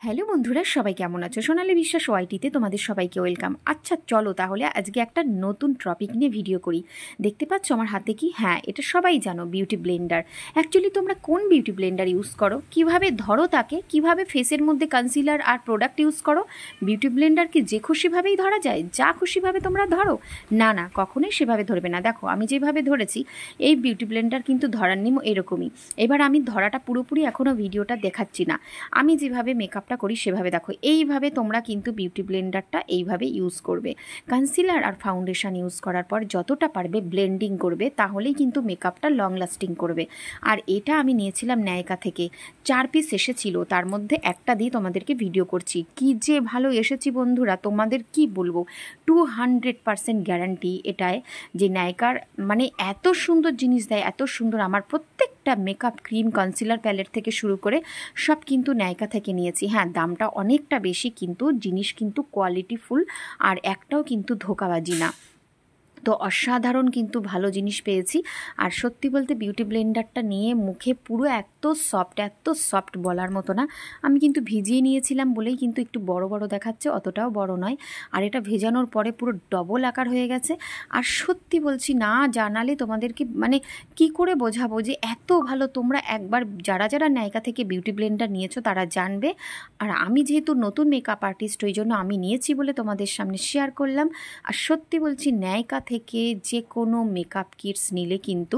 Hello বন্ধুরা, সবাই কেমন আছো? সোনালী বিশ্বাস ওয়াইটিতে তোমাদের সবাইকে ওয়েলকাম। আচ্ছা চলো তাহলে আজকে একটা নতুন টপিক নিয়ে ভিডিও করি। দেখতে পাচ্ছ আমার হাতে কি? হ্যাঁ, এটা সবাই জানো, বিউটি ব্লেন্ডার। অ্যাকচুয়ালি তোমরা কোন বিউটি ব্লেন্ডার ইউজ করো, কিভাবে ধরো তাকে, কিভাবে ফেসের মধ্যে কনসিলার আর প্রোডাক্ট ইউজ করো? বিউটি ব্লেন্ডার কি যে খুশিভাবেই ধরা যায়? যা খুশিভাবে তোমরা ধরো? না না, কখনোই সেভাবে ধরবে না। দেখো আমি যেভাবে ধরেছি, এই বিউটি ব্লেন্ডার কিন্তু ধরার নিয়ম এরকমই। এবার আমি ধরাটা পুরোপুরি এখনও ভিডিওটা দেখাচ্ছি না, আমি যেভাবে মেকআপটা করি সেভাবে দেখো। এইভাবে তোমরা কিন্তু বিউটি ব্লেন্ডারটা এইভাবে ইউজ করবে। কনসিলার আর ফাউন্ডেশন ইউজ করার পর যতটা পারবে ব্লেন্ডিং করবে, তাহলেই কিন্তু মেকআপটা লং লাস্টিং করবে। আর এটা আমি নিয়েছিলাম নায়কা থেকে, 4 পিস এসেছিল, তার মধ্যে একটা দিয়ে তোমাদেরকে ভিডিও করছি। কি যে ভালো এসেছি বন্ধুরা, তোমাদের কি বলবো, 200% গ্যারান্টি এটায় যে নায়কার মানে এত সুন্দর জিনিস দেয়, এত সুন্দর। আমার প্রত্যেকটা মেকআপ ক্রিম, কনসিলার প্যালেট থেকে শুরু করে সব কিন্তু নায়কা থেকে নিয়েছি। হ্যাঁ, দামটা অনেকটা বেশি, কিন্তু জিনিস কিন্তু কোয়ালিটিফুল, আর একটাও কিন্তু ধোঁকাবাজি না। তো অসাধারণ কিন্তু ভালো জিনিস পেয়েছি। আর সত্যি বলতে বিউটি ব্লেন্ডারটা নিয়ে মুখে পুরো এত সফট বলার মতো না। আমি কিন্তু ভিজিয়ে নিয়েছিলাম বলেই কিন্তু একটু বড় বড় দেখাচ্ছে, অতটাও বড় নয়। আর এটা ভেজানোর পরে পুরো ডবল আকার হয়ে গেছে। আর সত্যি বলছি, না জানালে তোমাদেরকে মানে কি করে বোঝাবো যে এত ভালো। তোমরা একবার যারা যারা নায়কা থেকে বিউটি ব্লেন্ডার নিয়েছো তারা জানবে। আর আমি যেহেতু নতুন মেকআপ আর্টিস্ট, ওই জন্য আমি নিয়েছি বলে তোমাদের সামনে শেয়ার করলাম। আর সত্যি বলছি, নায়কা থেকে যে কোনো মেকআপ কিটস নিলে কিন্তু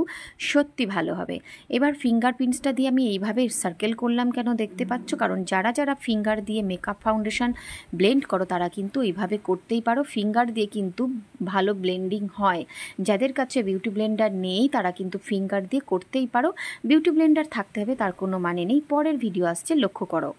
সত্যি ভালো হবে। এবার ফিঙ্গারপ্রিন্টসটা দিয়ে আমি এইভাবে সার্কেল করলাম কেন দেখতে পাচ্ছ, কারণ যারা যারা ফিঙ্গার দিয়ে মেকআপ ফাউন্ডেশন ব্লেন্ড করো তারা কিন্তু এইভাবে করতেই পারো। ফিঙ্গার দিয়ে কিন্তু ভালো ব্লেন্ডিং হয়। যাদের কাছে বিউটি ব্লেন্ডার নেই তারা কিন্তু ফিঙ্গার দিয়ে করতেই পারো। বিউটি ব্লেন্ডার থাকতে হবে তার কোনো মানে নেই। পরের ভিডিও আসছে, লক্ষ্য করো।